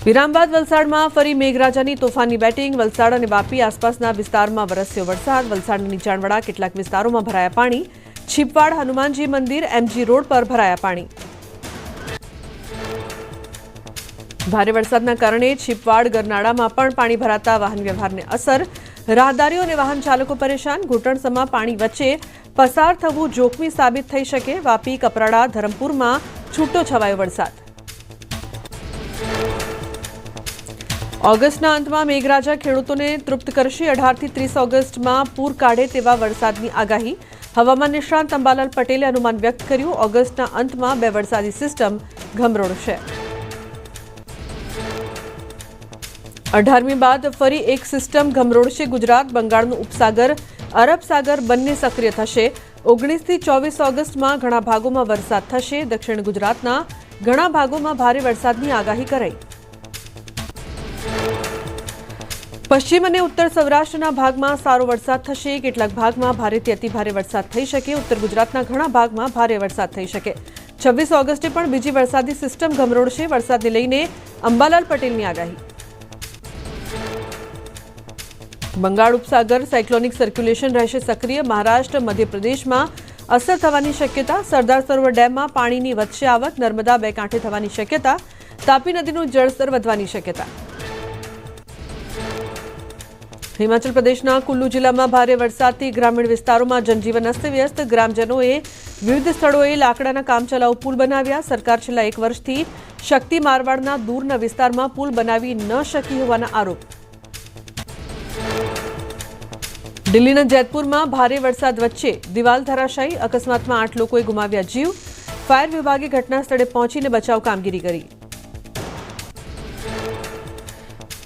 વિરામ બાદ વલસાડમાં ફરી મેઘરાજાની તોફાની બેટિંગ. વલસાડ અને વાપી આસપાસના વિસ્તારમાં વરસ્યો વરસાદ. વલસાડના નીચાણવાળા કેટલાક વિસ્તારોમાં ભરાયા પાણી. છીપવાડ હનુમાનજી મંદિર MG રોડ પર ભરાયા પાણી. ભારે વરસાદના કારણે છીપવાડ ગરનાળામાં પણ પાણી ભરાતા વાહન વ્યવહારને અસર. રાહદારીઓ અને વાહન ચાલકો પરેશાન. ઘૂંટણસમા પાણી વચ્ચે પસાર થવું જોખમી સાબિત થઈ શકે. વાપી, કપરાડા, ધરમપુરમાં છૂટો છવાયો વરસાદ. ઓગસ્ટના અંતમાં મેઘરાજા ખેડૂતોને તૃપ્ત કરશે. 18 થી 30 ઓગસ્ટમાં પૂર કાઢે તેવા વરસાદની આગાહી. હવામાન નિષ્ણાંત અંબાલાલ પટેલે અનુમાન વ્યક્ત કર્યું. ઓગસ્ટના અંતમાં 2 વરસાદી સિસ્ટમ ગમરોળશે. 18મી બાદ ફરી એક સિસ્ટમ ગમરોળશે ગુજરાત. બંગાળનું ઉપસાગર, અરબ સાગર બંને સક્રિય થશે. 19 થી 24 ઓગસ્ટમાં ઘણા ભાગોમાં વરસાદ થશે. દક્ષિણ ગુજરાતના ઘણા ભાગોમાં ભારે વરસાદની આગાહી કરાઈ. પશ્ચિમ અને ઉત્તર સૌરાષ્ટ્રના ભાગમાં સારો વરસાદ થશે. કેટલાક ભાગમાં ભારેથી અતિભારે વરસાદ થઈ શકે. ઉત્તર ગુજરાતના ઘણા ભાગમાં ભારે વરસાદ થઈ શકે. 26 ઓગસ્ટે પણ બીજી વરસાદી સિસ્ટમ ગમરોળશે. વરસાદને લઈને અંબાલાલ પટેલની આગાહી. બંગાળ ઉપસાગર સાયક્લોનિક સર્ક્યુલેશન રહેશે સક્રિય. મહારાષ્ટ્ર, મધ્યપ્રદેશમાં અસર થવાની શક્યતા. સરદાર સરોવર ડેમમાં પાણીની વધશે આવક. નર્મદા બે કાંઠે થવાની શક્યતા. તાપી નદીનું જળસ્તર વધવાની શક્યતા. હિમાચલ પ્રદેશના કુલ્લુ જિલ્લામાં ભારે વરસાદથી ગ્રામીણ વિસ્તારોમાં જનજીવન અસ્તવ્યસ્ત. ગ્રામજનોએ વિવિધ સ્થળોએ લાકડાના કામચલાઉ પુલ બનાવ્યા. સરકાર છેલ્લા 1 વર્ષથી શક્તિ મારવાડના દૂરના વિસ્તારમાં પુલ બનાવી ન શકી હોવાના આરોપ. દિલ્હીના જેતપુરમાં ભારે વરસાદ વચ્ચે દિવાલ ધરાશાયી. અકસ્માતમાં 8 લોકોએ ગુમાવ્યા જીવ. ફાયર વિભાગે ઘટના સ્થળે પહોંચીને બચાવ કામગીરી કરી.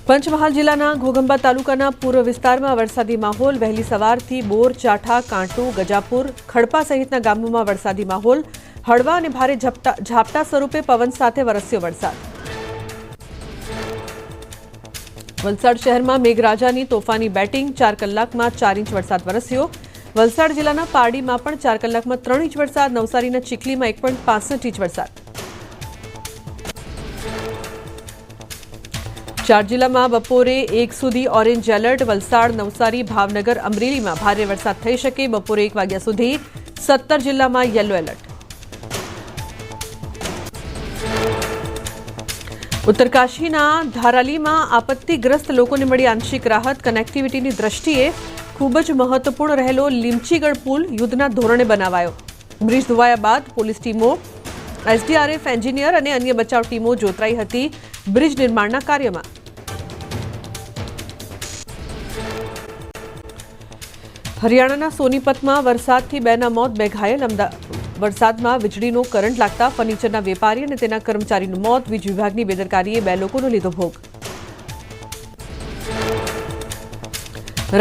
પંચમહાલ જિલ્લાના ઘોઘંબા તાલુકાના પૂર્વ વિસ્તારમાં વરસાદી માહોલ. વહેલી સવારથી બોર, ચાઠા, કાંટુ, ગજાપુર, ખડપા સહિતના ગામોમાં વરસાદી માહોલ. હળવા અને ભારે ઝાપટા સ્વરૂપે પવન સાથે વરસ્યો વરસાદ. વલસાડ શહેરમાં મેઘરાજાની તોફાની બેટિંગ. 4 કલાકમાં 4 ઇંચ વરસાદ વરસ્યો. વલસાડ જિલ્લાના પારડીમાં પણ 4 કલાકમાં 3 ઇંચ વરસાદ. નવસારીના ચીખલીમાં 1.65 ઇંચ વરસાદ. 4 જિલ્લામાં બપોરે 1 સુધી ઓરેન્જ એલર્ટ. વલસાડ, નવસારી, ભાવનગર, અમરેલીમાં ભારે વરસાદ થઈ શકે. બપોરે 1 વાગ્યા સુધી 17 જિલ્લામાં યલો એલર્ટ. ઉત્તરકાશીના ધારાલીમાં આપત્તિગ્રસ્ત લોકોને મળી આંશિક રાહત. કનેક્ટિવિટીની દ્રષ્ટિએ ખૂબ જ મહત્વપૂર્ણ રહેલો લીમચીગઢ પુલ યુદ્ધના ધોરણે બનાવાયો. બ્રિજ ધોવાયા બાદ પોલીસ ટીમો, SDRF એન્જિનિયર અને અન્ય બચાવ ટીમો જોતરાઈ હતી બ્રિજ નિર્માણના કાર્યમાં. હરિયાણાના સોનીપતમાં વરસાદથી 2ના મોત, 2 ઘાયલ. વરસાદમાં વીજળીનો કરંટ લાગતા ફર્નિચરના વેપારી અને તેના કર્મચારીનું મોત. વીજ વિભાગની બેદરકારીએ 2 લોકોનો લીધો ભોગ.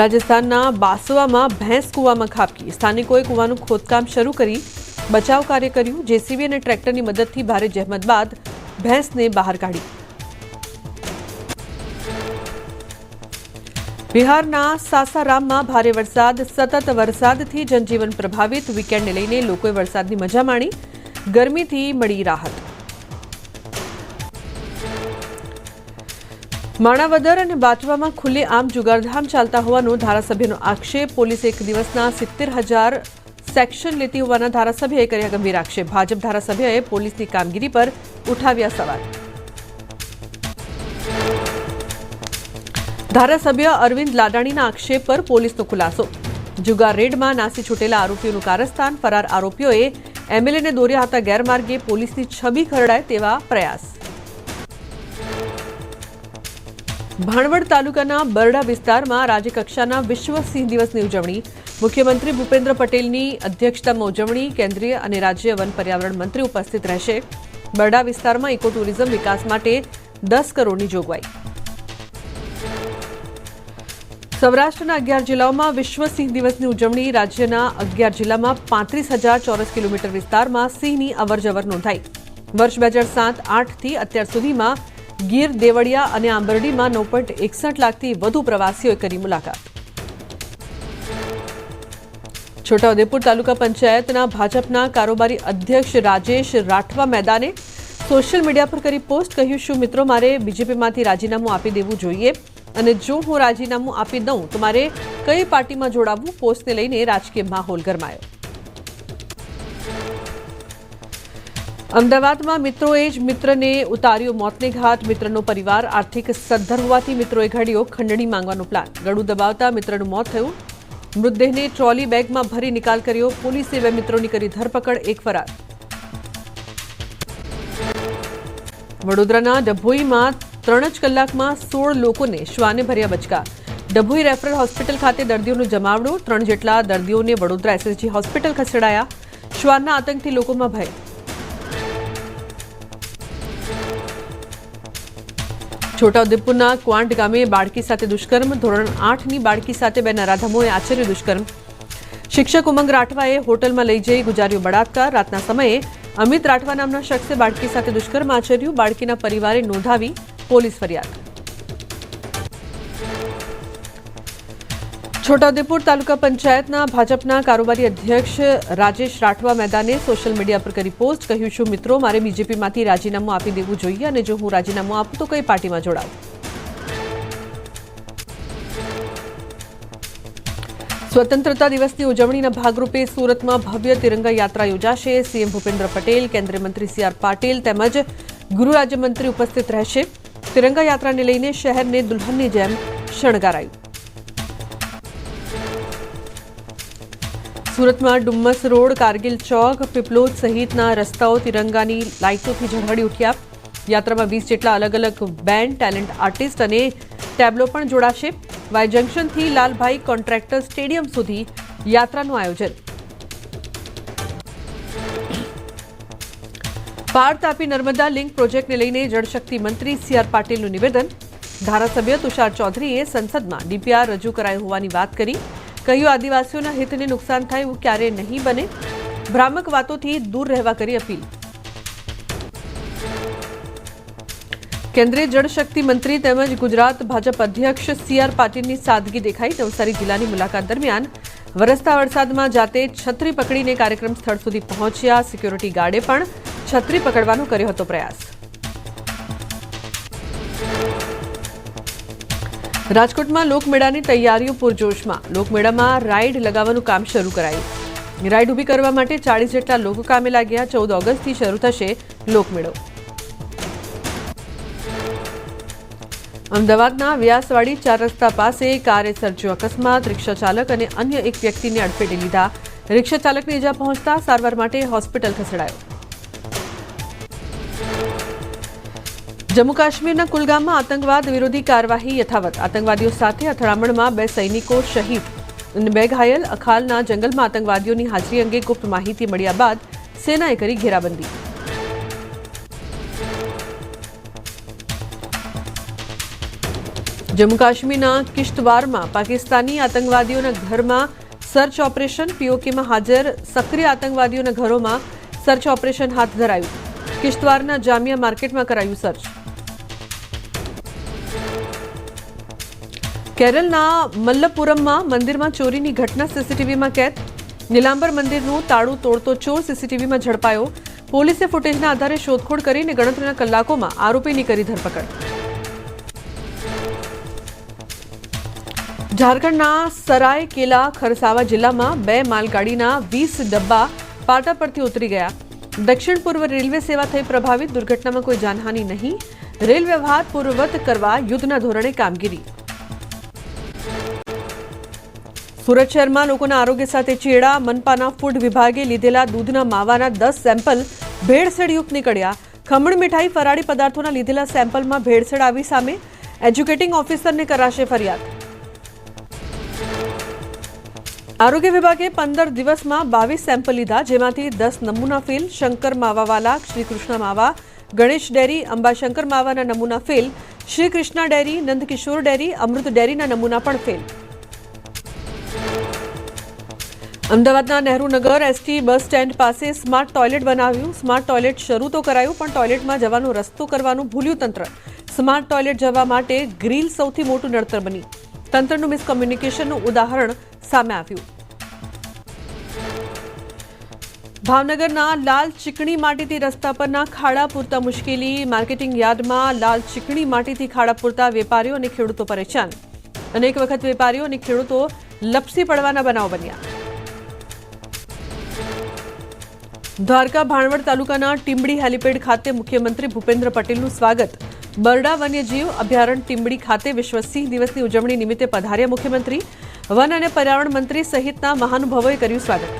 રાજસ્થાનના બાસવામાં ભેંસ કૂવામાં ખાબકી. સ્થાનિકોએ કૂવાનું ખોદકામ શરૂ કરી બચાવ કાર્ય કર્યું. JCB અને ટ્રેક્ટરની મદદથી ભારે જહેમત બાદ ભેંસને બહાર કાઢી. બિહારના સાસારામમાં ભારે વરસાદ. સતત વરસાદથી જનજીવન પ્રભાવિત. વીકેન્ડને લઈને લોકોએ વરસાદની મજા માણી. ગરમીથી મળી રાહત. માણાવદર અને બાટવામાં ખુલ્લેઆમ જુગારધામ ચાલતા હોવાનો ધારાસભ્યનો આક્ષેપ. પોલીસ 1 દિવસના 70,000 સેક્શન લેતી હોવાના ધારાસભ્યએ કર્યા ગંભીર આક્ષેપ. ભાજપ ધારાસભ્યએ પોલીસની કામગીરી પર ઉઠાવ્યા સવાલ. ધારાસભ્ય અરવિંદ લાડાણીના આક્ષેપ પર પોલીસનો ખુલાસો. જુગાર રેડમાં નાસી છૂટેલા આરોપીઓનું કારસ્તાન. ફરાર આરોપીઓએ MLAને દોર્યા હતા ગેરમાર્ગે. પોલીસની છબી ખરડાય તેવા પ્રયાસ. ભાણવડ તાલુકાના બરડા વિસ્તારમાં રાજ્યકક્ષાના વિશ્વ સિંહ દિવસની ઉજવણી. મુખ્યમંત્રી ભૂપેન્દ્ર પટેલની અધ્યક્ષતામાં ઉજવણી. કેન્દ્રીય અને રાજ્ય વન પર્યાવરણ મંત્રી ઉપસ્થિત રહેશે. બરડા વિસ્તારમાં ઇકો ટુરિઝમ વિકાસ માટે 10 કરોડની જોગવાઈ. સૌરાષ્ટ્રના 11 જિલ્લાઓમાં વિશ્વ સિંહ દિવસની ઉજવણી. રાજ્યના 11 જિલ્લામાં 35,000 ચોરસ કિલોમીટર વિસ્તારમાં સિંહની અવરજવર નોંધાઈ. વર્ષ 2007-8થી અત્યાર સુધીમાં ગીર, દેવળિયા અને આંબરડીમાં 9.61 લાખથી વધુ પ્રવાસીઓએ કરી મુલાકાત. છોટાઉદેપુર તાલુકા પંચાયતના ભાજપના કારોબારી અધ્યક્ષ રાજેશ રાઠવા મેદાને. સોશિયલ મીડિયા પર કરી પોસ્ટ, કહ્યું શું મિત્રો મારે બીજેપીમાંથી રાજીનામું આપી દેવું જોઈએ અને જો હું રાજીનામું આપી દઉં તો મારે કઈ પાર્ટીમાં જોડાવવું? પોસ્ટને લઈને રાજકીય માહોલ ગરમાયો. અમદાવાદમાં મિત્રોએ જ મિત્રને ઉતાર્યો મોતને ઘાટ. મિત્રનો પરિવાર આર્થિક સદ્ધર હોવાથી મિત્રોએ ઘડ્યો ખંડણી માંગવાનો પ્લાન. ગળું દબાવતા મિત્રનું મોત થયું. મૃતદેહને ટ્રોલી બેગમાં ભરી નિકાલ કર્યો. પોલીસે 2 મિત્રોની કરી ધરપકડ, 1 ફરાર. વડોદરાના ડભોઈમાં 3 જ કલાકમાં 16 લોકોને શ્વાને ભર્યા બચકા. ડભોઈ રેફરલ હોસ્પિટલ ખાતે દર્દીઓનો જમાવડો. 3 જેટલા દર્દીઓને વડોદરા એસએસજી હોસ્પિટલ ખસેડાયા. શ્વાનના આતંકથી લોકોમાં ભય. છોટાઉદેપુરના ક્વાંટ ગામે બાળકી સાથે દુષ્કર્મ. ધોરણ 8ની બાળકી સાથે 2 નરાધમોએ આચર્યું દુષ્કર્મ. શિક્ષક ઉમંગ રાઠવાએ હોટલમાં લઈ જઈ ગુજાર્યો બળાત્કાર. રાતના સમયે અમિત રાઠવા નામના શખ્સે બાળકી સાથે દુષ્કર્મ આચર્યું. બાળકીના પરિવારે નોંધાવી પોલીસ ફરિયાદ. છોટાઉદેપુર તાલુકા પંચાયતના ભાજપના કારોબારી અધ્યક્ષ રાજેશ રાઠવા મેદાને સોશિયલ મીડિયા પર કરી પોસ્ટ, કહ્યું શું મિત્રો મારે બીજેપીમાંથી રાજીનામું આપી દેવું જોઈએ અને જો હું રાજીનામું આપું તો કઈ પાર્ટીમાં જોડાવું? સ્વતંત્રતા દિવસની ઉજવણીના ભાગરૂપે સુરતમાં ભવ્ય તિરંગા યાત્રા યોજાશે. સીએમ ભૂપેન્દ્ર પટેલ, કેન્દ્રીય મંત્રી CR પાટીલ તેમજ ગૃહ રાજ્યમંત્રી ઉપસ્થિત રહેશે. તિરંગા યાત્રાને લઈને શહેરને દુલ્હનની જેમ શણગારાયું. સુરતમાં ડુમ્મસ રોડ, કારગિલ ચોક, પીપલોદ સહિતના રસ્તાઓ તિરંગાની લાઇટોથી ઝળહળી ઉઠ્યા. યાત્રામાં 20 જેટલા અલગ અલગ બેન્ડ, ટેલેન્ટ આર્ટિસ્ટ અને ટેબ્લો પણ જોડાશે. વાય જંકશનથી લાલભાઈ કોન્ટ્રાક્ટર સ્ટેડિયમ સુધી યાત્રાનું આયોજન. પાર તાપી નર્મદા લિંક પ્રોજેક્ટને લઈને જળશક્તિ મંત્રી CR પાટીલનું નિવેદન. ધારાસભ્ય તુષાર ચૌધરીએ સંસદમાં DPR રજૂ કરાયું હોવાની વાત કરી. કહ્યું આદિવાસીઓના હિતને નુકસાન થાય એવું ક્યારેય નહીં બને. ભ્રામક વાતોથી દૂર રહેવા કરી અપીલ. કેન્દ્રીય જળશક્તિ મંત્રી તેમજ ગુજરાત ભાજપ અધ્યક્ષ CR પાટીલની સાદગી દેખાઈ. નવસારી જિલ્લાની મુલાકાત દરમિયાન વરસતા વરસાદમાં જાતે છત્રી પકડીને કાર્યક્રમ સ્થળ સુધી પહોંચ્યા. સિક્યોરિટી ગાર્ડે પણ છત્રી પકડવાનો કર્યો હતો પ્રયાસ. રાજકોટમાં લોકમેળાની તૈયારીઓ પૂરજોશમાં. લોકમેળામાં રાઇડ લગાવવાનું કામ શરૂ કરાયું. રાઇડ ઊભી કરવા માટે 40 જેટલા લોકો કામે લાગ્યા. 14 ઓગસ્ટથી શરૂ થશે લોકમેળો. અમદાવાદના વ્યાસવાડી 4 રસ્તા પાસે કારે સર્જ્યો અકસ્માત. રિક્ષા ચાલક અને અન્ય એક વ્યક્તિને અડફેટે લીધા. રિક્ષા ચાલકને ઇજા પહોંચતા સારવાર માટે હોસ્પિટલ ખસેડાયો. જમ્મુ કાશ્મીરના કુલગામમાં આતંકવાદ વિરોધી કાર્યવાહી યથાવત. આતંકવાદીઓ સાથે અથડામણમાં 2 સૈનિકો શહીદ અને 2 ઘાયલ. અખાલના જંગલમાં આતંકવાદીઓની હાજરી અંગે ગુપ્ત માહિતી મળ્યા બાદ સેનાએ કરી ઘેરાબંધી. જમ્મુ કાશ્મીરના કિશ્તવારમાં પાકિસ્તાની આતંકવાદીઓના ઘરમાં સર્ચ ઓપરેશન. POKમાં હાજર સક્રિય આતંકવાદીઓના ઘરોમાં સર્ચ ઓપરેશન હાથ ધરાયું. કિશ્તવારના જામિયા માર્કેટમાં કરાયું સર્ચ. કેરળના મલ્લપુરમમાં મંદિરમાં ચોરીની ઘટના CCTVમાં કેદ. નીલાંબર મંદિરનું તાળું તોડતો ચોર CCTVમાં ઝડપાયો. પોલીસે ફૂટેજના આધારે શોધખોળ કરીને ગણતરીના કલાકોમાં આરોપીની કરી ધરપકડ. ઝારખંડના સરાયકેલા ખરસાવા જિલ્લામાં 2 માલગાડીના 20 ડબ્બા પાટા પરથી ઉતરી ગયા. દક્ષિણ પૂર્વ રેલવે સેવા થઈ પ્રભાવિત. દુર્ઘટનામાં કોઈ જાનહાનિ નહીં. રેલ વ્યવહાર પૂર્વવત કરવા યુદ્ધના ધોરણે કામગીરી. સુરત શહેરમાં લોકોના આરોગ્ય સાથે ચેડા. મનપાના ફૂડ વિભાગે લીધેલા દૂધના માવાના 10 સેમ્પલ ભેળસેળયુક્ત નીકળ્યા. ખમણ મીઠાઈ ફરાળી પદાર્થોના લીધેલા સેમ્પલમાં ભેળસેળ આવી સામે. એજ્યુકેટિંગ ઓફિસરને કરાશે ફરિયાદ. આરોગ્ય વિભાગે 15 દિવસમાં 22 સેમ્પલ લીધા, જેમાંથી 10 નમૂના ફેલ. શંકર માવાવાલા, શ્રીકૃષ્ણ માવા, ગણેશ ડેરી, અંબાશંકર માવાના નમૂના fail. Shrikrishna dairy, Nandkishor dairy, Amrut ડેરીના નમૂના પણ ફેલ. અમદાવાદના નહેરુનગર ST બસ સ્ટેન્ડ પાસે સ્માર્ટ ટોયલેટ બનાવ્યું. સ્માર્ટ ટોયલેટ શરૂ તો કરાયું, પણ ટોયલેટમાં જવાનો રસ્તો કરવાનું ભૂલ્યું તંત્ર. સ્માર્ટ ટોયલેટ જવા માટે ગ્રીલ સૌથી મોટું નડતર બની. તંત્રનું મિસકોમ્યુનિકેશનનું ઉદાહરણ સામે આવ્યું. ભાવનગરના લાલ ચીકણી માટીથી રસ્તા પરના ખાડા પૂરતા મુશ્કેલી. માર્કેટિંગ યાર્ડમાં લાલ ચીકણી માટીથી ખાડા પૂરતા વેપારીઓ અને ખેડૂતો પરેશાન. અનેક વખત વેપારીઓ અને ખેડૂતો લપસી પડવાના બનાવ બન્યા. દ્વારકા ભાણવડ તાલુકાના ટીંબડી હેલીપેડ ખાતે મુખ્યમંત્રી ભૂપેન્દ્ર પટેલનું સ્વાગત. બરડા વન્યજીવ અભયારણ્ય ટીંબડી ખાતે વિશ્વ સિંહ દિવસની ઉજવણી નિમિત્તે પધાર્યા મુખ્યમંત્રી. વન અને પર્યાવરણ મંત્રી સહિતના મહાનુભાવોએ કર્યું સ્વાગત.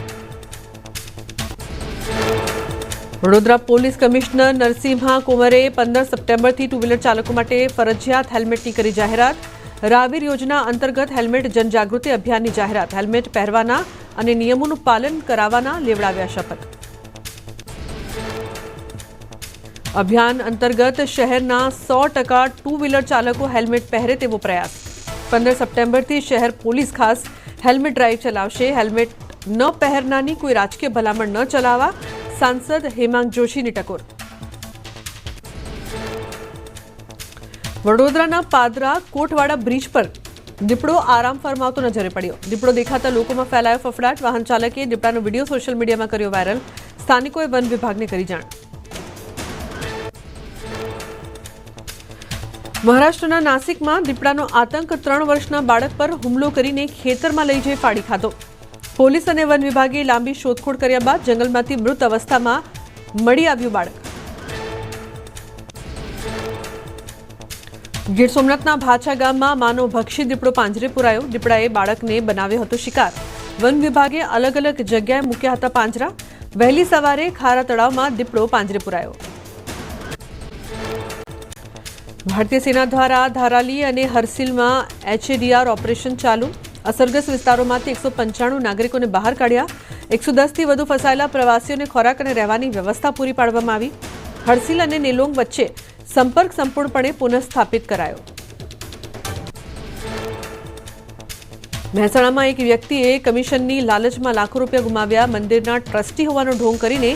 વડોદરા પોલીસ કમિશનર નરસિંહા કુંવરે 15 સપ્ટેમ્બરથી ટુ વ્હીલર ચાલકો માટે ફરજિયાત હેલ્મેટની કરી જાહેરાત. રાવીર યોજના અંતર્ગત હેલ્મેટ જનજાગૃતિ અભિયાનની જાહેરાત. હેલ્મેટ પહેરવાના અને નિયમોનું પાલન કરાવવાના લેવડાવ્યા શપથ. અભિયાન અંતર્ગત શહેરના 100% ટુ વ્હીલર ચાલકો હેલ્મેટ પહેરે તેવો પ્રયાસ. 15 સપ્ટેમ્બરથી શહેર પોલીસ ખાસ હેલ્મેટ ડ્રાઈવ ચલાવશે. હેલ્મેટ ન પહેરનારની કોઈ રાજકીય ભલામણ ન ચલાવવા સાંસદ હેમાંગ જોશીની ટકોર. વડોદરાના પાદરા કોટવાડા બ્રિજ પર દીપડો આરામ ફરમાવતો નજરે પડ્યો. દીપડો દેખાતા લોકોમાં ફેલાયો ફફડાટ. વાહન ચાલકે દીપડાનો વિડીયો સોશિયલ મીડિયામાં કર્યો વાયરલ. સ્થાનિકોએ વન વિભાગને કરી જાણ. મહારાષ્ટ્રના નાસિકમાં દીપડાનો આતંક. 3 વર્ષના બાળક પર હુમલો કરીને ખેતરમાં લઈ જઈ ફાડી ખાધો. પોલીસ અને વન વિભાગે લાંબી શોધખોળ કર્યા બાદ જંગલમાંથી મૃત અવસ્થામાં મળી આવ્યું બાળક. ગીર સોમનાથના ભાછા ગામમાં માનવ ભક્ષી દીપડો પાંજરે પુરાયો. દીપડાએ બાળકને બનાવ્યો હતો શિકાર. વન વિભાગે અલગ અલગ જગ્યાએ મૂક્યા હતા પાંજરા. વહેલી સવારે ખારા તળાવમાં દીપડો પાંજરે પુરાયો. ભારતીય સેના દ્વારા ધારાલી અને હરસિલમાં HADR ઓપરેશન ચાલુ. અસરગ્રસ્ત વિસ્તારોમાંથી 195 નાગરિકોને બહાર કાઢ્યા. 110થી વધુ ફસાયેલા પ્રવાસીઓને ખોરાક અને રહેવાની વ્યવસ્થા પૂરી પાડવામાં આવી. હરસિલ અને નેલોંગ વચ્ચે સંપર્ક સંપૂર્ણપણે પુનઃસ્થાપિત કરાયો. મહેસાણામાં એક વ્યક્તિએ કમિશનની લાલચમાં લાખો રૂપિયા ગુમાવ્યા. મંદિરના ટ્રસ્ટી હોવાનો ઢોંગ કરીને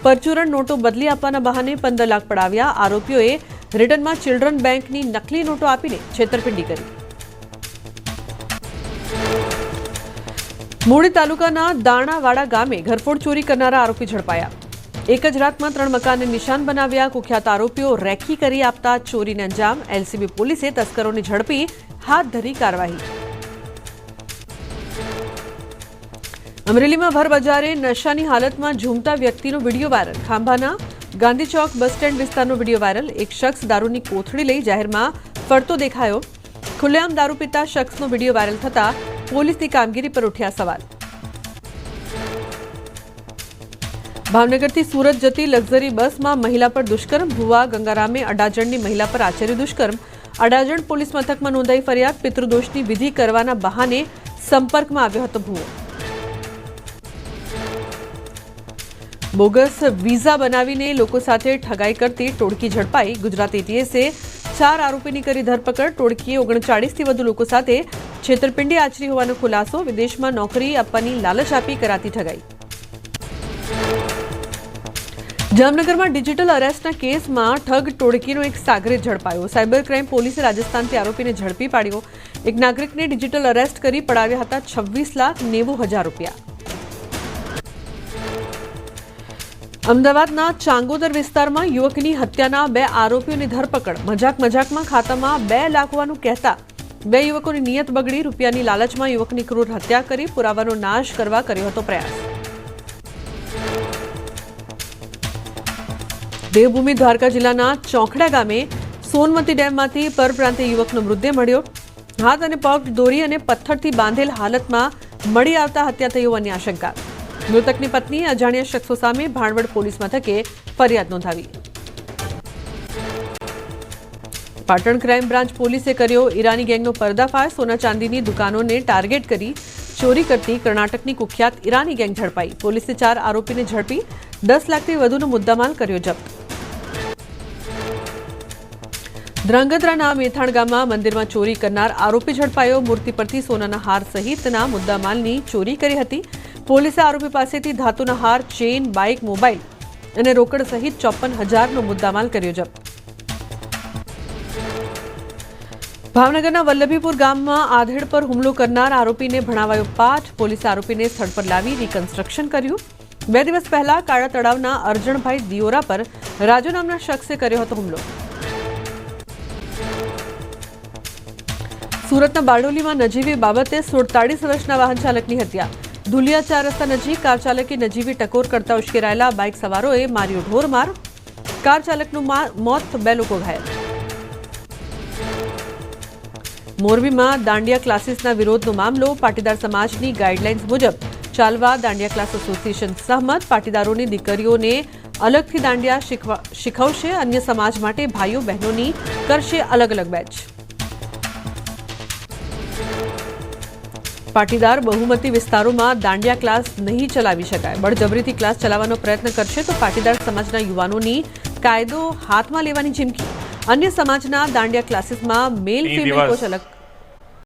પરચુરણ નોટો બદલી આપવાના બહાને 15 લાખ પડાવ્યા. આરોપીઓએ રિટર્નમાં ચિલ્ડ્રન બેંકની નકલી નોટો આપીને છેતરપિંડી કરી. મૂળી તાલુકાના દાણાવાડા ગામે ઘરફોડ ચોરી કરનારા આરોપી ઝડપાયા. એક જ રાતમાં 3 મકાનને નિશાન બનાવ્યા. કુખ્યાત આરોપીઓ રેખી કરી આપતા ચોરીને અંજામ. LCB પોલીસે તસ્કરોને ઝડપી હાથ ધરી કાર્યવાહી. અમરેલીમાં ભર બજારે નશાની હાલતમાં ઝૂમતા વ્યક્તિનો વિડીયો વાયરલ. ખાંભાના ગાંધી ચોક બસ સ્ટેન્ડ વિસ્તારનો વિડીયો વાયરલ. એક શખ્સ દારૂની કોથળી લઈ જાહેરમાં ફરતો દેખાયો. ખુલ્લેઆમ દારૂ પીતા શખ્સનો વિડીયો વાયરલ થતા પોલીસની કામગીરી પર ઉઠ્યા સવાલ. ભાવનગરથી સુરત જતી લક્ઝરી બસમાં મહિલા પર દુષ્કર્મ. ભુવા ગંગારામે અડાજણની મહિલા પર આચર્યું દુષ્કર્મ. અડાજણ પોલીસ મથકમાં નોંધાઈ ફરિયાદ. પિતૃદોષની વિધિ કરવાના બહાને સંપર્કમાં આવ્યો હતો ભુવો. બોગસ વિઝા બનાવીને લોકો સાથે ઠગાઈ કરતી ટોળકી ઝડપાઈ. ગુજરાત ATSએ 4 આરોપીની કરી ધરપકડ. ટોળકીએ 39થી વધુ લોકો સાથે છેતરપિંડી આચરી હોવાનો ખુલાસો. વિદેશમાં નોકરી આપવાની લાલચ આપી કરાતી ઠગાઈ. જામનગરમાં ડિજિટલ અરેસ્ટના કેસમાં ઠગ ટોળકીનો એક સાગરીત ઝડપાયો. સાયબર ક્રાઇમ પોલીસે રાજસ્થાનથી આરોપીને ઝડપી પાડ્યો. એક નાગરિકને ડિજિટલ અરેસ્ટ કરી પડાવ્યા હતા 26,90,000 રૂપિયા. અમદાવાદના ચાંગોદર વિસ્તારમાં યુવકની હત્યાના 2 આરોપીઓની ધરપકડ. મજાકમાં ખાતામાં 2 લાખ હોવાનું કહેતા 2 યુવકોની નિયત બગડી. રૂપિયાની લાલચમાં યુવકની ક્રૂર હત્યા કરી પુરાવાનો નાશ કરવા કર્યો હતો પ્રયાસ. દેવભૂમિ દ્વારકા જિલ્લાના ચોખડા ગામે સોનમતી ડેમમાંથી પરપ્રાંતીય યુવકનો મૃતદેહ મળ્યો. હાથ અને પગ દોરી અને પથ્થરથી બાંધેલ હાલતમાં મળી આવતા હત્યા થઈ હોવાની આશંકા. મૃતકની પત્નીએ અજાણ્યા શખ્સો સામે ભાણવડ પોલીસ મથકે ફરિયાદ નોંધાવી. પાટણ ક્રાઇમ બ્રાન્ચ પોલીસે કર્યો ઈરાની ગેંગનો પર્દાફાશ. સોના ચાંદીની દુકાનોને ટાર્ગેટ કરી ચોરી કરતી કર્ણાટકની કુખ્યાત ઈરાની ગેંગ ઝડપાઈ. પોલીસે 4 આરોપીને ઝડપી 10 લાખથી વધુનો મુદ્દામાલ કર્યો જપ્ત. ધ્રાંગધ્રાના મેથાણ ગામમાં મંદિરમાં ચોરી કરનાર આરોપી ઝડપાયો. મૂર્તિ પરથી સોનાના હાર સહિતના મુદ્દામાલની ચોરી કરી હતી. પોલીસે આરોપી પાસેથી ધાતુના હાર, ચેઇન, બાઇક, મોબાઈલ અને રોકડ સહિત 54,000નો મુદ્દામાલ કર્યો જપ્ત. ભાવનગરના વલ્લભીપુર ગામમાં આધેડ પર હુમલો કરનાર આરોપીને ભણાવાયો પાઠ. પોલીસે આરોપીને સ્થળ પર લાવી રિકન્સ્ટ્રક્શન કર્યું. 2 દિવસ પહેલા કાળા તળાવના અરજણભાઈ દિયોરા પર રાજુ નામના શખ્સે કર્યો હતો હુમલો. સુરતના બારડોલીમાં નજીવી બાબતે 47 વર્ષના વાહન ચાલકની હત્યા. ધુલિયા 4 રસ્તા નજીક કાર ચાલકે નજીવી ટકોર કરતા ઉશ્કેરાયેલા બાઇક સવારોએ માર્યો ઢોરમાર. કાર ચાલકનું મોત, 2 લોકો ઘાયલ. મોરબીમાં દાંડિયા ક્લાસીસના વિરોધનો મામલો. પાટીદાર સમાજની ગાઈડલાઇન્સ મુજબ ચાલવા દાંડિયા ક્લાસ એસોસિએશન સહમત. પાટીદારોની દીકરીઓને અલગથી દાંડિયા શીખવશે. અન્ય સમાજ માટે ભાઈઓ બહેનોની કરશે અલગ અલગ બેચ. પાટીદાર બહુમતી વિસ્તારોમાં દાંડિયા ક્લાસ નહીં ચલાવી શકાય. બળજબરીથી ક્લાસ ચલાવવાનો પ્રયત્ન કરશે તો પાટીદાર સમાજના યુવાનોની કાયદો હાથમાં લેવાની ચીમકી. અન્ય સમાજના દાંડિયા ક્લાસીસમાં મેલ ફિમેલ કોચ અલગ